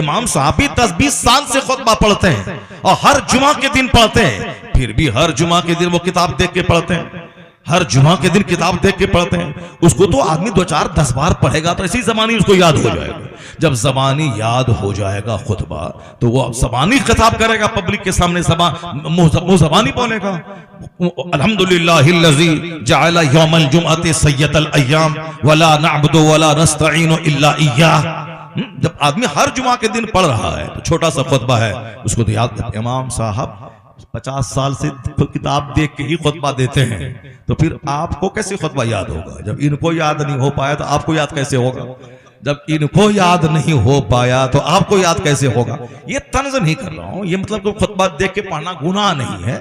इमाम साहब भी 10-20 साल से खुतबा पढ़ते हैं और हर जुमा के दिन पढ़ते हैं, फिर भी हर जुमा के दिन वो किताब देख के पढ़ते हैं, हर जुमा के दिन किताब देख के पढ़ते हैं। उसको तो आदमी 2-4-10 बार पढ़ेगा तो इसी जबानी उसको याद हो जाएगा। जब जबानी याद हो जाएगा खुतबा तो वो जबानी खिताब करेगा पब्लिक के सामने, मुंह जबानी बोलेगा। अल्हम्दुलिल्लाहिल्लज़ी जअला यौमल जुमअति सय्यदल अय्याम वला नअबुदु वला नस्तईनु इल्ला इय्याह। जब आदमी हर जुमा के दिन पढ़ रहा है तो छोटा सा खुतबा है, उसको तो याद। इमाम साहब 50 साल से किताब देख के ही खुतबा देते हैं, तो फिर आपको कैसे खुतबा याद होगा? जब इनको याद नहीं हो पाया तो आपको याद कैसे होगा? जब इनको याद नहीं हो पाया तो आपको याद कैसे होगा? ये तंज नहीं कर रहा हूं, ये मतलब तो खुतबा देख के पढ़ना गुनाह नहीं है,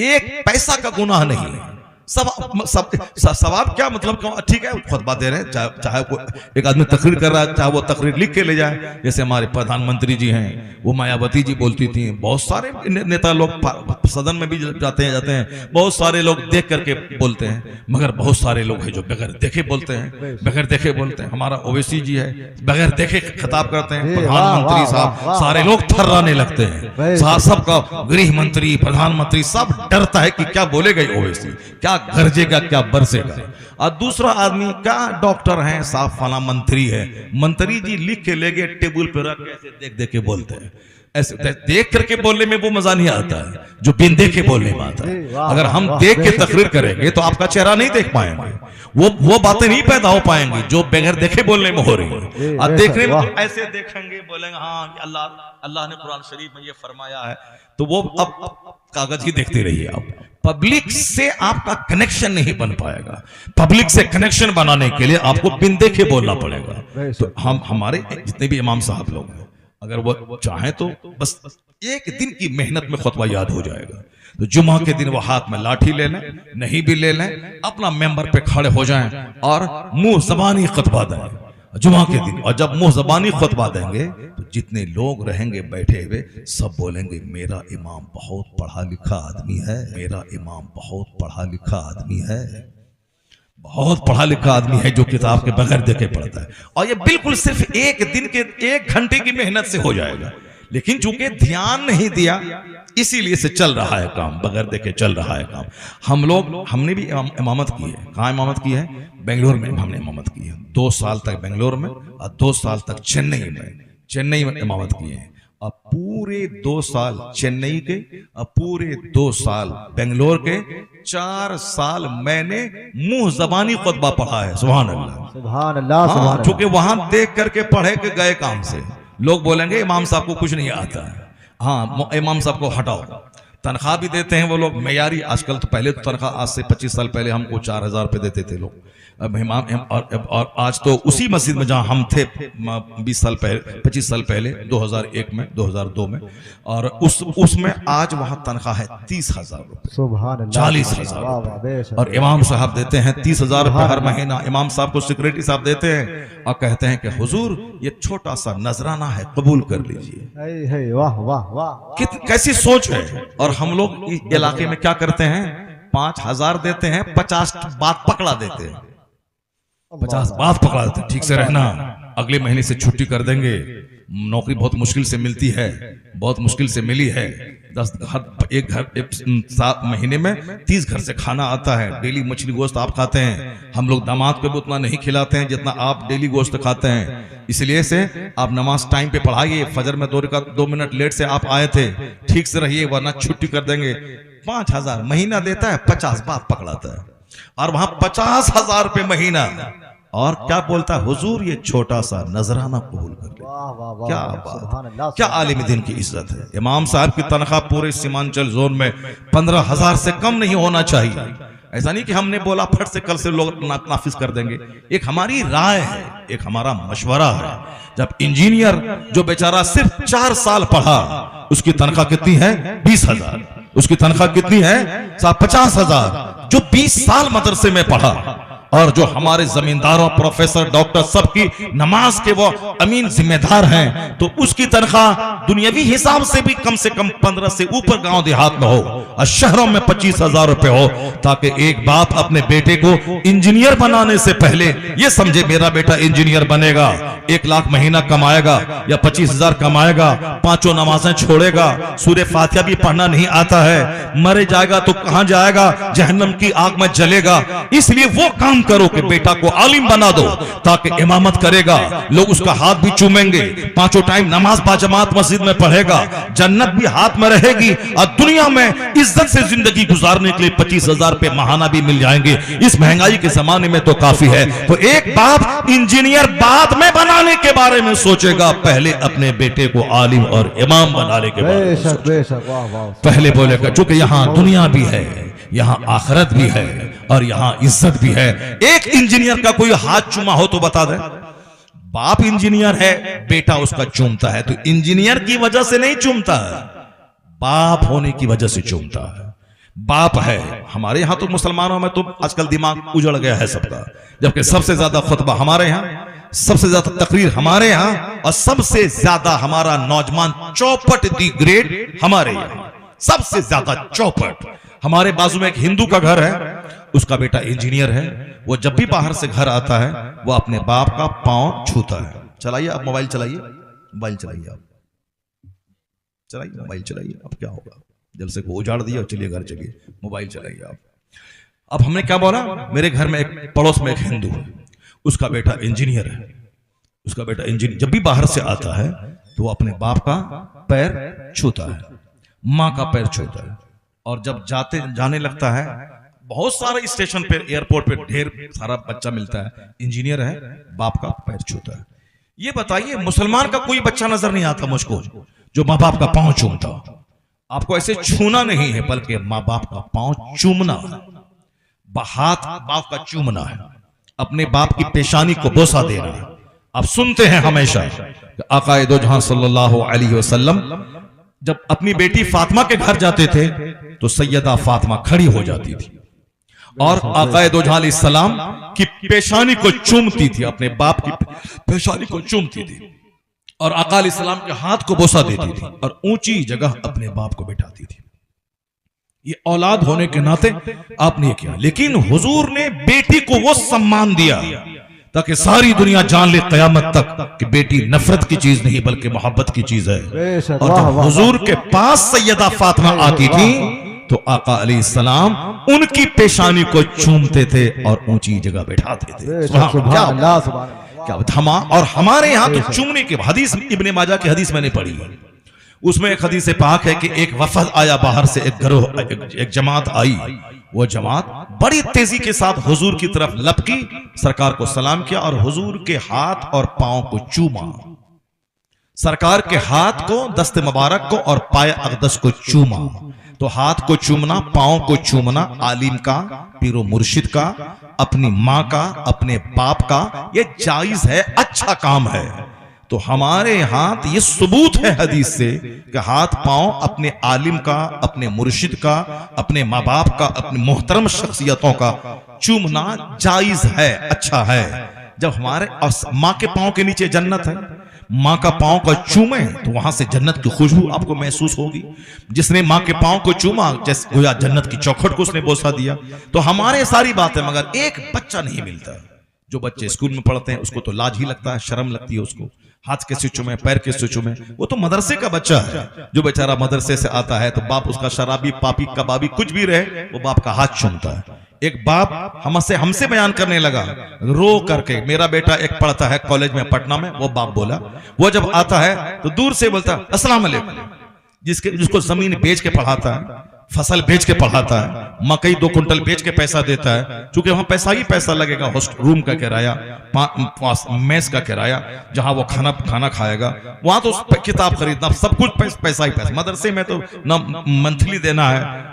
एक पैसा का गुनाह नहीं है। सवाब क्या मतलब? ठीक है, खुतबा दे रहे हैं, चाहे वो एक आदमी तकरीर कर रहा है, चाहे वो तकरीर लिख के ले जाए। जैसे हमारे प्रधानमंत्री जी हैं, वो मायावती जी बोलती थी, बहुत सारे नेता लोग सदन में भी जाते हैं, बहुत सारे लोग देख करके बोलते हैं, मगर बहुत सारे लोग हैं जो बगैर देखे बोलते हैं, बगैर देखे बोलते हैं। हमारा ओवैसी जी है, बगैर देखे खिताब करते हैं। प्रधानमंत्री साहब, सारे लोग थर्राने लगते हैं, सबका गृह मंत्री, प्रधानमंत्री सब डरता है कि क्या बोलेगा ओवैसी, क्या गरजेगा, क्या बरसेगा। और दूसरा आदमी क्या डॉक्टर है, साफ फला मंत्री है, मंत्री जी लिख के ले गए टेबल पे रख के, ऐसे देख देख के बोलते हैं। ऐसे देख करके बोलने में वो मजा नहीं आता है जो बिन देखे बोलने में आता है। अगर हम देख के तकरीर करेंगे तो आपका चेहरा नहीं देख पाएंगे, वो बातें नहीं पैदा हो पाएंगी जो बगैर देखे बोलने में हो रही है। और देखने में तो ऐसे देखेंगे, बोलेंगे हाँ अल्लाह ने कुरान शरीफ में ये फरमाया है, तो वो अब कागज ही देखते रहिए। आप पब्लिक से आपका कनेक्शन नहीं बन पाएगा। पब्लिक से कनेक्शन बनाने के लिए आपको बिन देखे बोलना पड़ेगा। तो हमारे जितने भी इमाम साहब लोग हैं, अगर वो चाहें तो बस एक दिन की मेहनत में खुतबा याद हो जाएगा। तो जुमा के दिन वो हाथ में लाठी ले लें, नहीं भी ले लें, अपना मेंबर पे खड़े हो जाएं और मुंह जबानी खुतबा दें जुमा के दिन। और जब मुंह जबानी खुतबा देंगे तो जितने लोग रहेंगे बैठे हुए सब बोलेंगे, मेरा इमाम बहुत पढ़ा लिखा आदमी है, मेरा इमाम बहुत पढ़ा लिखा आदमी है, बहुत पढ़ा लिखा आदमी है जो किताब के बगैर देखे पढ़ता है। और ये बिल्कुल सिर्फ एक दिन के 1 घंटे की मेहनत से हो जाएगा। लेकिन चूंकि ध्यान नहीं दिया इसीलिए से चल रहा है काम, बगैर देखे चल रहा है काम। हमने भी इमामत की है। कहाँ इमामत की है? बेंगलोर में हमने इमामत की है। 2 साल तक बेंगलोर में और 2 साल तक चेन्नई में इमामत की है। अब पूरे 2 साल चेन्नई के और पूरे 2 साल बेंगलोर के, 4 साल मैंने मुंह जबानी खुतबा पढ़ा है। सुभान अल्लाह, सुभान अल्लाह, सुभान अल्लाह। चूंकि वहां देख करके पढ़े के गए काम से लोग बोलेंगे इमाम साहब को कुछ नहीं आता है। हाँ, इमाम साहब को हटाओ। तनख्वाह भी देते हैं वो लोग मैयारी। आजकल तो, पहले तो तनख्वाह, आज से 25 साल पहले हमको 4000 रुपये देते थे लोग। अब और आज तो उसी मस्जिद में जहां हम थे 25 साल पहले 2001 में 2002 में, और उसमें आज वहां तनख्वाह है 30,000 रुपये, 40,000 रुपये। और इमाम साहब देते हैं 30,000 रुपये हर महीना। इमाम साहब को सेक्रेटरी साहब देते हैं और कहते हैं कि हुजूर ये छोटा सा नजराना है, कबूल कर लीजिए। वाह वाह वाह, कैसी सोच है। और हम लोग इस इलाके में क्या करते हैं, 5,000 देते हैं, 50 बात पकड़ा देते हैं, 50 बात पकड़ा देते हैं। ठीक से रहना, अगले महीने से छुट्टी कर देंगे, नौकरी बहुत मुश्किल से मिलती है, बहुत मुश्किल से मिली है। 10 घर, एक घर 7 महीने में 30 घर से खाना आता है। डेली मछली गोश्त आप खाते हैं, हम लोग दामाद को भी उतना नहीं खिलाते हैं जितना आप डेली गोश्त खाते हैं। इसलिए से आप नमाज टाइम पे पढ़ाइए। फजर में 2 मिनट लेट से आप आए थे, ठीक से रहिए वरना छुट्टी कर देंगे। 5,000 महीना देता है, 50 बात पकड़ाता है, और वहां 50,000 रुपये महीना। और क्या बोलता है, हुजूर ये छोटा सा नजराना कबूल कर ले। क्या बात, क्या आलिम दिन की इज्जत है। इमाम साहब की तनख्वाह पूरे सीमांचल जोन में 15,000 से कम नहीं होना चाहिए। ऐसा नहीं कि हमने बोला फट से कल से लोग नाफिज कर देंगे। एक हमारी राय है, एक हमारा मशवरा है। जब इंजीनियर जो बेचारा सिर्फ 4 साल पढ़ा, उसकी तनख्वाह कितनी है? 20,000। उसकी तनख्वाह कितनी है? 50,000। जो 20 साल मदरसे में पढ़ा और जो हमारे जमींदारों, प्रोफेसर, डॉक्टर सबकी नमाज के वो अमीन जिम्मेदार हैं, तो उसकी तनख्वाह दुनियावी हिसाब से भी कम 15 से ऊपर गांव देहात में हो और शहरों में 25,000 रुपए हो, ताकि एक बाप अपने बेटे को इंजीनियर बनाने से पहले ये समझे मेरा बेटा इंजीनियर बनेगा, 1 लाख महीना कमाएगा या 25,000 कमाएगा, 5 नमाजें छोड़ेगा, सूरह फातिहा भी पढ़ना नहीं आता है, मरे जाएगा तो कहां जाएगा, जहन्नम की आग में जलेगा। इसलिए वो काम करो कि बेटा को आलिम बना दो, ताकि इमामत करेगा, लोग उसका हाथ भी चूमेंगे, 5 टाइम नमाज बाजमात मस्जिद में पढ़ेगा, जन्नत भी हाथ में रहेगी और दुनिया में इज्जत से जिंदगी गुजारने के लिए 25,000 रुपए महाना भी मिल जाएंगे। इस महंगाई के जमाने में तो काफी है। तो एक बाप इंजीनियर बाद में बनाने के बारे में सोचेगा, पहले अपने बेटे को आलिम और इमाम बनाने के बारे में पहले बोलेगा, चूंकि यहाँ दुनिया भी है, यहाँ आखिरत भी है और यहाँ इज्जत भी है। एक इंजीनियर का कोई हाथ चूमा हो तो बता दे, बाप इंजीनियर है, बेटा उसका चूमता है, तो इंजीनियर की वजह से नहीं चूमता है, बाप होने की वजह से चूमता है। बाप है। हमारे यहां तो मुसलमानों में तो आजकल दिमाग उजड़ गया है सबका, जबकि सबसे ज्यादा खुतबा हमारे यहाँ, सबसे ज्यादा तकरीर हमारे यहाँ, और सबसे ज्यादा हमारा नौजवान चौपट दी ग्रेड हमारे यहाँ, सबसे ज्यादा चौपट। हमारे बाजू में एक हिंदू का घर है, उसका बेटा इंजीनियर है, वो जब भी बाहर से घर आता है वो अपने बाप का पांव छूता है। चलाइए आप मोबाइल, चलाइए मोबाइल, चलाइए आप, चलाइए मोबाइल चलाइए, अब क्या होगा, जलसे को उजाड़ दिया, चलिए घर चलिए, मोबाइल चलाइए आप। अब हमने क्या बोला, मेरे घर में एक पड़ोस में एक हिंदू है, उसका बेटा इंजीनियर है, उसका बेटा इंजीनियर जब भी बाहर से आता है तो वो अपने बाप का पैर छूता है, माँ का पैर छूता है, और जब जाने लगता है, बहुत सारे स्टेशन पे, एयरपोर्ट पे ढेर सारा बच्चा मिलता है, इंजीनियर है, बाप का पैर छूता है। ये बताइए, मुसलमान का कोई बच्चा नजर नहीं आता मुझको जो माँ बाप का पांव चूमता। आपको ऐसे छूना नहीं है, बल्कि माँ बाप का पांव चूमना है, हाथ बाप का चूमना है, अपने बाप की पेशानी को बोसा देना है। आप सुनते हैं हमेशा कि आकाए दो जहां सल्लल्लाहु अलैहि वसल्लम जब अपनी बेटी फातिमा के घर जाते थे तो सैयदा फातिमा खड़ी हो जाती थी और आकाए दो जहां अलैहिस्सलाम की पेशानी को चूमती थी, अपने बाप की पेशानी को चूमती थी, और आका अलैहिस्सलाम के हाथ को बोसा देती थी और ऊंची जगह अपने बाप को बैठाती थी। ये औलाद होने के नाते आपने ये किया, लेकिन हुजूर ने बेटी को वो सम्मान दिया ताकि सारी दुनिया जान ले क़यामत तक कि बेटी नफरत की चीज नहीं बल्कि मोहब्बत की चीज है। और जब हुजूर के पास सैयदा फातिमा आती थी तो आका अलैहिस्सलाम उनकी पेशानी को चूमते थे और ऊंची जगह बैठाते थे। क्या थमा। और हमारे यहाँ तो चूमने की हदीस इब्ने माजा की हदीस मैंने पढ़ी, उसमें एक हदीस पाक है कि एक वफद आया बाहर से, एक गिरोह, एक जमात आई, वो जमात बड़ी तेजी के साथ हुजूर की तरफ लपकी, सरकार को सलाम किया और हुजूर के हाथ और पांव को चूमा, सरकार के हाथ को, दस्ते मुबारक को और पाए अक़दस को चूमा। तो हाथ को चूमना, पांव को चूमना आलिम का, पीरो मुर्शिद का, अपनी माँ का, अपने बाप का, ये जायज है, अच्छा काम है। तो हमारे हाथ ये सबूत है हदीस से कि हाथ पांव अपने आलिम का, अपने मुर्शिद का, अपने माँ बाप का, अपने मोहतरम शख्सियतों का चूमना जायज है, अच्छा है। जब हमारे और माँ के पांव के नीचे जन्नत है, माँ का पांव का चूमे तो वहां से जन्नत की खुशबू आपको महसूस होगी। जिसने माँ के पांव को चूमा जैसे गोया जन्नत की चौखट को उसने बोसा दिया। तो हमारे सारी बातें, मगर एक बच्चा नहीं मिलता। जो बच्चे स्कूल में पढ़ते हैं उसको तो लाज ही लगता है, शर्म लगती है उसको, हाथ के स्विचों में, पैर के स्विचों में। वो तो मदरसे का बच्चा है, जो बेचारा मदरसे से आता है तो बाप उसका शराबी, पापी, कबाबी कुछ भी रहे, वो बाप का हाथ चूमता है। एक बाप हमसे बयान करने लगा रो करके, मेरा बेटा एक पढ़ता है कॉलेज में पटना में, वो बाप बोला, वो जब आता है तो दूर से बोलता है अस्सलाम वालेकुम। जिसको जमीन बेच के पढ़ाता है, फसल बेच के पढ़ाता है, मकई 2 कुंटल बेच के पैसा देता है, क्योंकि वहां पैसा ही पैसा लगेगा, रूम का किराया, मेस का किराया, जहां वो खाना खाएगा, वहां तो किताब खरीदना, सब कुछ पैसा ही पैसा। मदरसे में तो ना मंथली देना है,